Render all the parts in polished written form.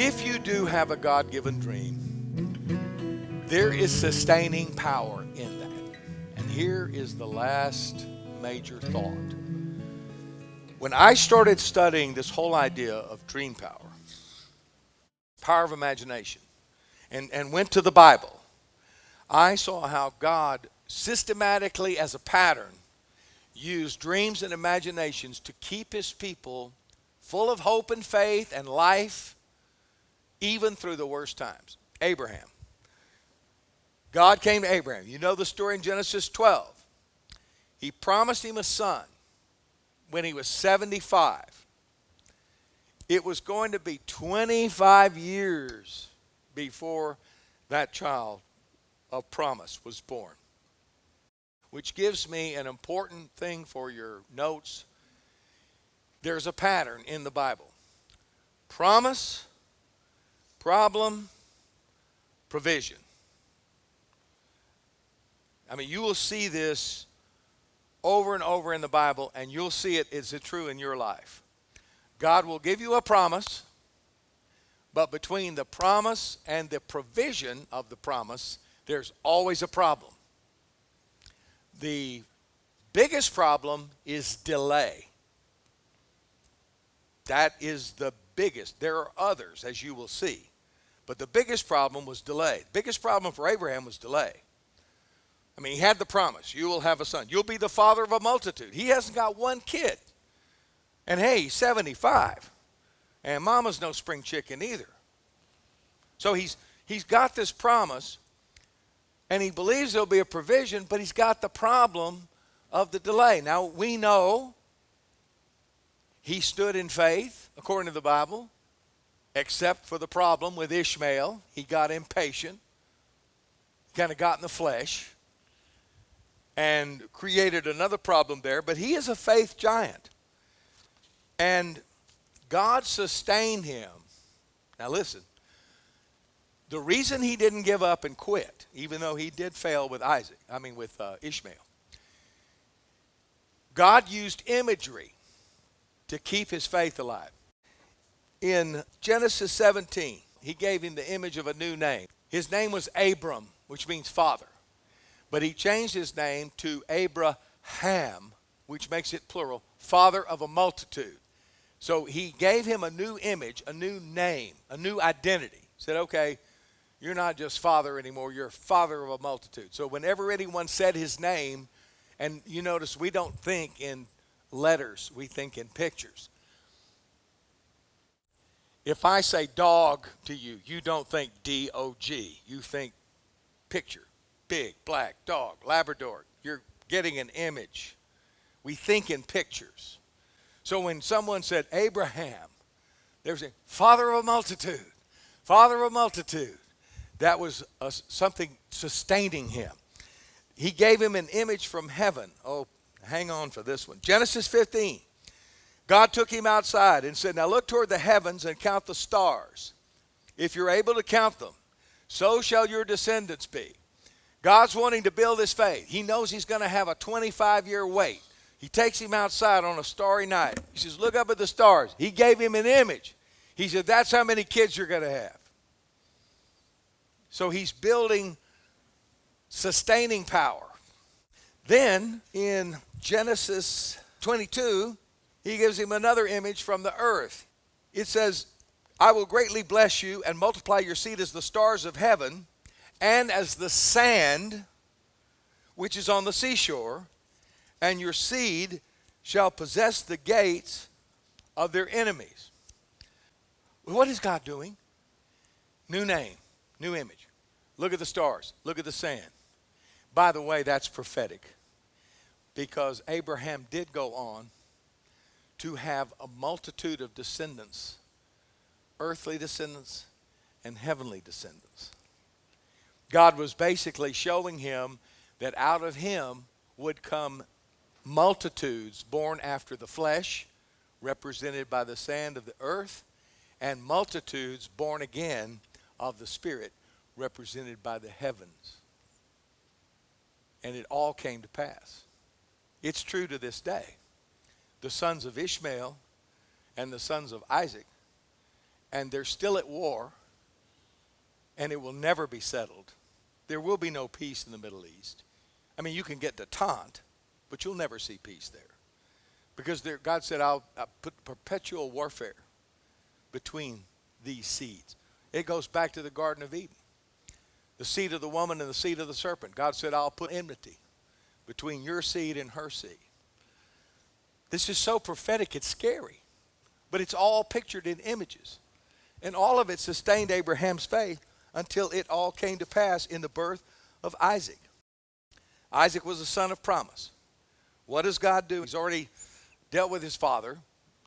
If you do have a God-given dream, there is sustaining power in that. And here is the last major thought. When I started studying this whole idea of dream power, power of imagination, and went to the Bible, I saw how God systematically, as a pattern, used dreams and imaginations to keep his people full of hope and faith and life, even through the worst times. Abraham. God came to Abraham. You know the story in Genesis 12. He promised him a son when he was 75. It was going to be 25 years before that child of promise was born. Which gives me an important thing for your notes. There's a pattern in the Bible. Promise, problem, provision. I mean, you will see this over and over in the Bible, and you'll see it is true in your life. God will give you a promise, but between the promise and the provision of the promise, there's always a problem. The biggest problem is delay. That is the biggest. There are others, as you will see. But the biggest problem was delay. The biggest problem for Abraham was delay. I mean, he had the promise. You will have a son. You'll be the father of a multitude. He hasn't got one kid. And hey, he's 75. And mama's no spring chicken either. So he's got this promise, and he believes there'll be a provision, but he's got the problem of the delay. Now, we know he stood in faith, according to the Bible, except for the problem with Ishmael. He got impatient, kind of got in the flesh, and created another problem there. But he is a faith giant. And God sustained him. Now listen, the reason he didn't give up and quit, even though he did fail with Ishmael, God used imagery to keep his faith alive. In Genesis 17, he gave him the image of a new name. His name was Abram, which means father. But he changed his name to Abraham, which makes it plural, father of a multitude. So he gave him a new image, a new name, a new identity. He said, okay, you're not just father anymore, you're father of a multitude. So whenever anyone said his name, and you notice we don't think in letters, we think in pictures. If I say dog to you, you don't think D-O-G. You think picture, big, black, dog, Labrador. You're getting an image. We think in pictures. So when someone said Abraham, they were saying, father of a multitude, father of a multitude. That was something sustaining him. He gave him an image from heaven. Oh, hang on for this one. Genesis 15. God took him outside and said, now look toward the heavens and count the stars. If you're able to count them, so shall your descendants be. God's wanting to build his faith. He knows he's going to have a 25-year wait. He takes him outside on a starry night. He says, look up at the stars. He gave him an image. He said, that's how many kids you're going to have. So he's building sustaining power. Then in Genesis 22, he gives him another image from the earth. It says, I will greatly bless you and multiply your seed as the stars of heaven and as the sand which is on the seashore, and your seed shall possess the gates of their enemies. What is God doing? New name, new image. Look at the stars. Look at the sand. By the way, that's prophetic, because Abraham did go on to have a multitude of descendants, earthly descendants and heavenly descendants. God was basically showing him that out of him would come multitudes born after the flesh, represented by the sand of the earth, and multitudes born again of the Spirit, represented by the heavens. And it all came to pass. It's true to this day. The sons of Ishmael and the sons of Isaac and they're still at war, and it will never be settled. There will be no peace in the Middle East. I mean, you can get détente, but you'll never see peace there. Because God said, I'll put perpetual warfare between these seeds. It goes back to the Garden of Eden. The seed of the woman and the seed of the serpent. God said, I'll put enmity between your seed and her seed. This is so prophetic, it's scary. But it's all pictured in images. And all of it sustained Abraham's faith until it all came to pass in the birth of Isaac. Isaac was the son of promise. What does God do? He's already dealt with his father.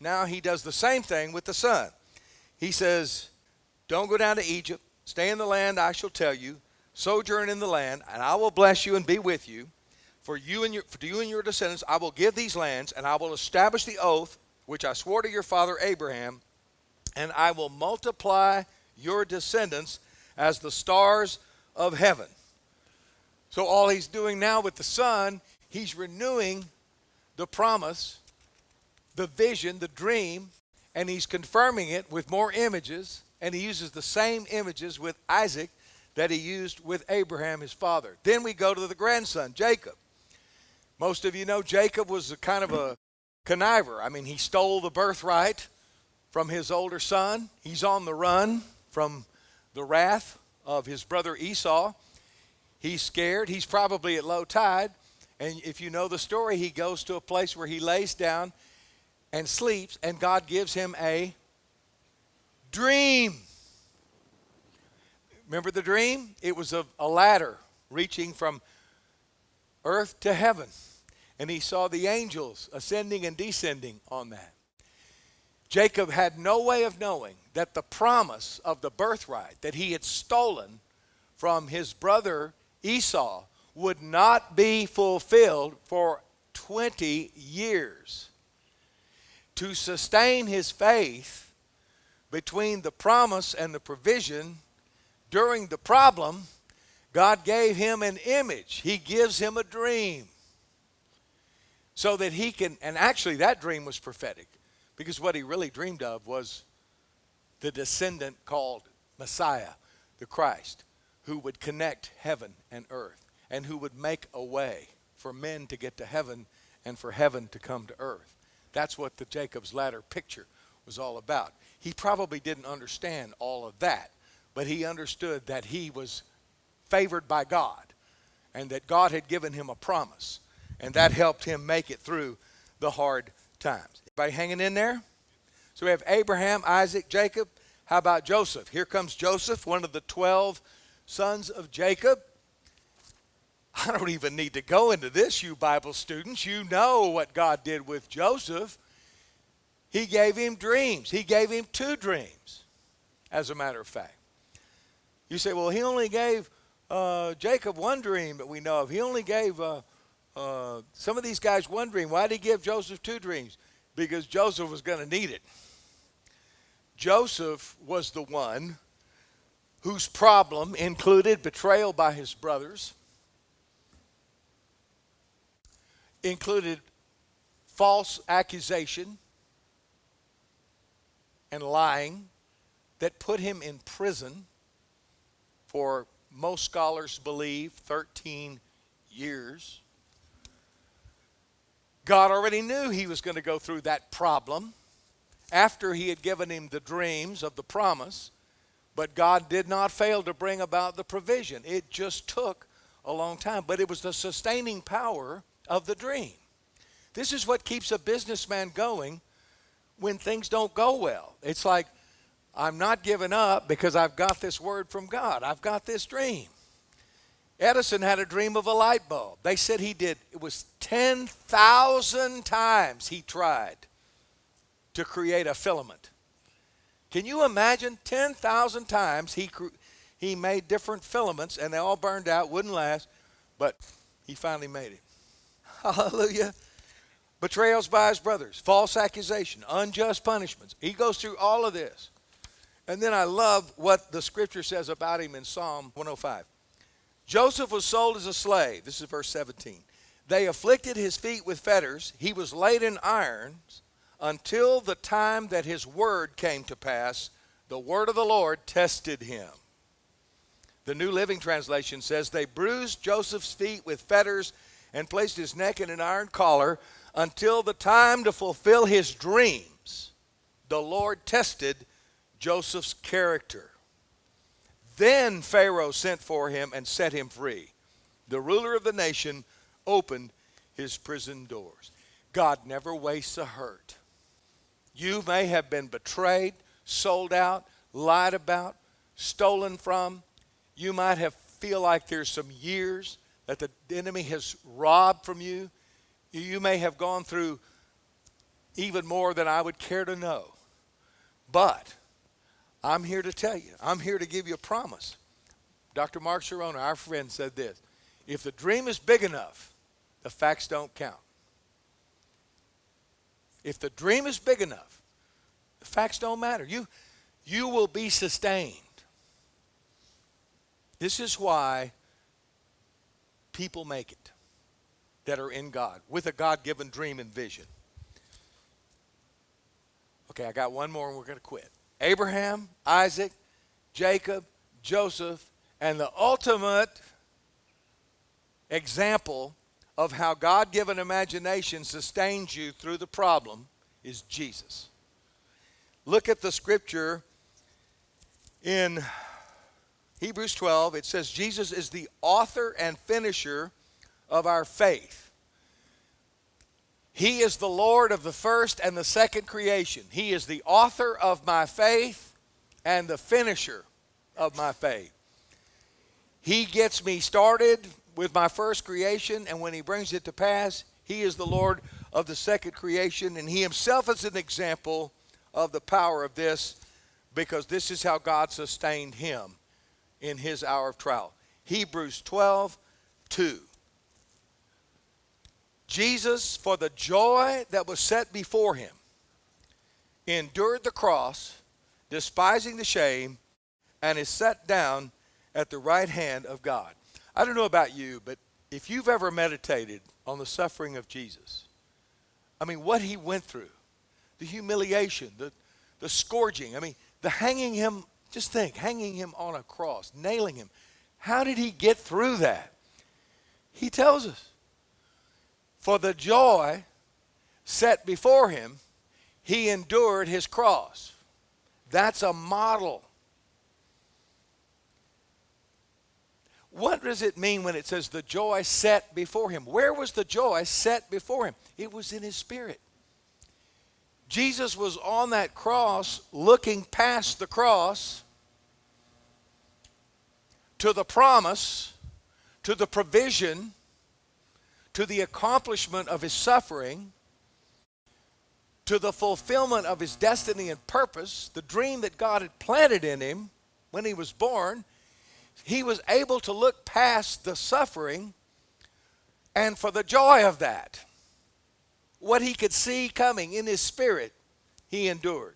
Now he does the same thing with the son. He says, don't go down to Egypt. Stay in the land I shall tell you. Sojourn in the land, and I will bless you and be with you. For you and your descendants I will give these lands, and I will establish the oath which I swore to your father Abraham, and I will multiply your descendants as the stars of heaven. So all he's doing now with the son, he's renewing the promise, the vision, the dream, and he's confirming it with more images, and he uses the same images with Isaac that he used with Abraham, his father. Then we go to the grandson, Jacob. Most of you know Jacob was a kind of a conniver. I mean, he stole the birthright from his older son. He's on the run from the wrath of his brother Esau. He's scared. He's probably at low tide. And if you know the story, he goes to a place where he lays down and sleeps, and God gives him a dream. Remember the dream? It was a ladder reaching from earth to heaven. And he saw the angels ascending and descending on that. Jacob had no way of knowing that the promise of the birthright that he had stolen from his brother Esau would not be fulfilled for 20 years. To sustain his faith between the promise and the provision during the problem, God gave him an image. He gives him a dream so that he can, and actually that dream was prophetic, because what he really dreamed of was the descendant called Messiah, the Christ, who would connect heaven and earth, and who would make a way for men to get to heaven and for heaven to come to earth. That's what the Jacob's ladder picture was all about. He probably didn't understand all of that, but he understood that he was favored by God and that God had given him a promise, and that helped him make it through the hard times. Everybody hanging in there? So we have Abraham, Isaac, Jacob. How about Joseph? Here comes Joseph, one of the 12 sons of Jacob. I don't even need to go into this, you Bible students. You know what God did with Joseph. He gave him dreams. He gave him 2 dreams, as a matter of fact. You say, well, he only gave Jacob 1 dream that we know of. He only gave some of these guys 1 dream. Why did he give Joseph 2 dreams? Because Joseph was going to need it. Joseph was the one whose problem included betrayal by his brothers, included false accusation and lying that put him in prison for, most scholars believe, 13 years. God already knew he was going to go through that problem after he had given him the dreams of the promise, but God did not fail to bring about the provision. It just took a long time, but it was the sustaining power of the dream. This is what keeps a businessman going when things don't go well. It's like, I'm not giving up because I've got this word from God. I've got this dream. Edison had a dream of a light bulb. They said he did. It was 10,000 times he tried to create a filament. Can you imagine? 10,000 times he made different filaments, and they all burned out, wouldn't last, but he finally made it. Hallelujah. Betrayals by his brothers, false accusation, unjust punishments. He goes through all of this. And then I love what the scripture says about him in Psalm 105. Joseph was sold as a slave. This is verse 17. They afflicted his feet with fetters. He was laid in irons until the time that his word came to pass, The word of the Lord tested him. The New Living Translation says, they bruised Joseph's feet with fetters and placed his neck in an iron collar until the time to fulfill his dreams. The Lord tested Joseph's character. Then Pharaoh sent for him and set him free. The ruler of the nation opened his prison doors. God never wastes a hurt. You may have been betrayed, sold out, lied about, stolen from. You might have feel like there's some years that the enemy has robbed from you. You may have gone through even more than I would care to know. But I'm here to tell you, I'm here to give you a promise. Dr. Mark Sharona, our friend, said this: if the dream is big enough, the facts don't count. If the dream is big enough, the facts don't matter. You will be sustained. This is why people make it that are in God, with a God-given dream and vision. Okay, I got one more and we're going to quit. Abraham, Isaac, Jacob, Joseph, and the ultimate example of how God-given imagination sustains you through the problem is Jesus. Look at the scripture in Hebrews 12. It says Jesus is the author and finisher of our faith. He is the Lord of the first and the second creation. He is the author of my faith and the finisher of my faith. He gets me started with my first creation, and when he brings it to pass, he is the Lord of the second creation, and he himself is an example of the power of this, because this is how God sustained him in his hour of trial. Hebrews 12:2. Jesus, for the joy that was set before him, endured the cross, despising the shame, and is set down at the right hand of God. I don't know about you, but if you've ever meditated on the suffering of Jesus, I mean, what he went through, the humiliation, the scourging, I mean, the hanging him, just think, hanging him on a cross, nailing him. How did he get through that? He tells us, for the joy set before him, he endured his cross. That's a model. What does it mean when it says the joy set before him? Where was the joy set before him? It was in his spirit. Jesus was on that cross, looking past the cross to the promise, to the provision, to the accomplishment of his suffering, to the fulfillment of his destiny and purpose, the dream that God had planted in him when he was born. He was able to look past the suffering, and for the joy of that, what he could see coming in his spirit, he endured.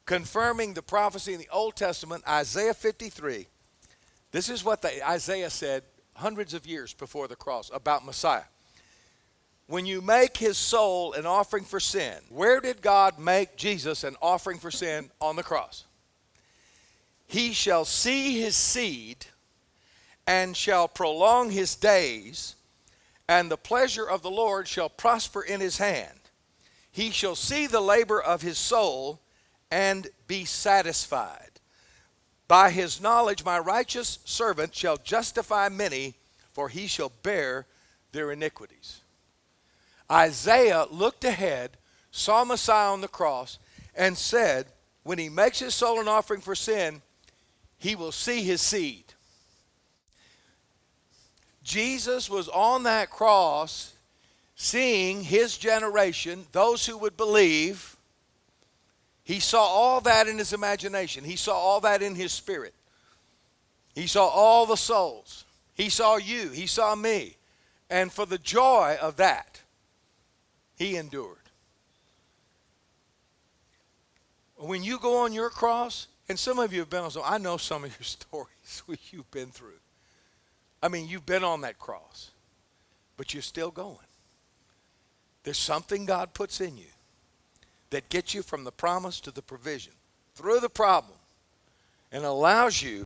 Confirming the prophecy in the Old Testament, Isaiah 53. This is what Isaiah said hundreds of years before the cross about Messiah. When you make his soul an offering for sin, where did God make Jesus an offering for sin? On the cross. He shall see his seed and shall prolong his days, and the pleasure of the Lord shall prosper in his hand. He shall see the labor of his soul and be satisfied. By his knowledge my righteous servant shall justify many, for he shall bear their iniquities. Isaiah looked ahead, saw Messiah on the cross, and said, when he makes his soul an offering for sin, he will see his seed. Jesus was on that cross seeing his generation, those who would believe. He saw all that in his imagination. He saw all that in his spirit. He saw all the souls. He saw you. He saw me. And for the joy of that, he endured. When you go on your cross, and some of you have been on, so I know some of your stories what you've been through. I mean, you've been on that cross, but you're still going. There's something God puts in you that gets you from the promise to the provision through the problem and allows you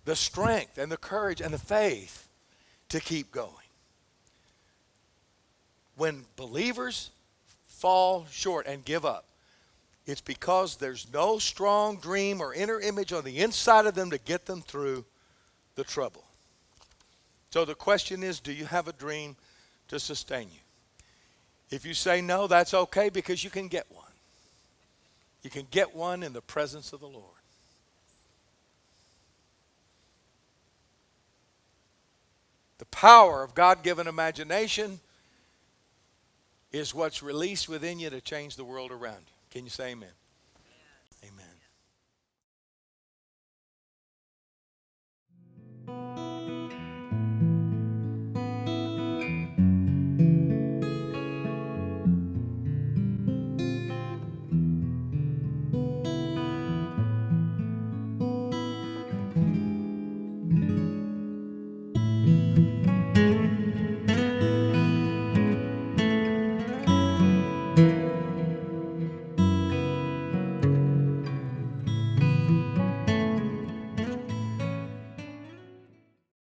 the strength and the courage and the faith to keep going. When believers fall short and give up, it's because there's no strong dream or inner image on the inside of them to get them through the trouble. So the question is, do you have a dream to sustain you? If you say no, that's okay, because you can get one. You can get one in the presence of the Lord. The power of God-given imagination is what's released within you to change the world around you. Can you say amen?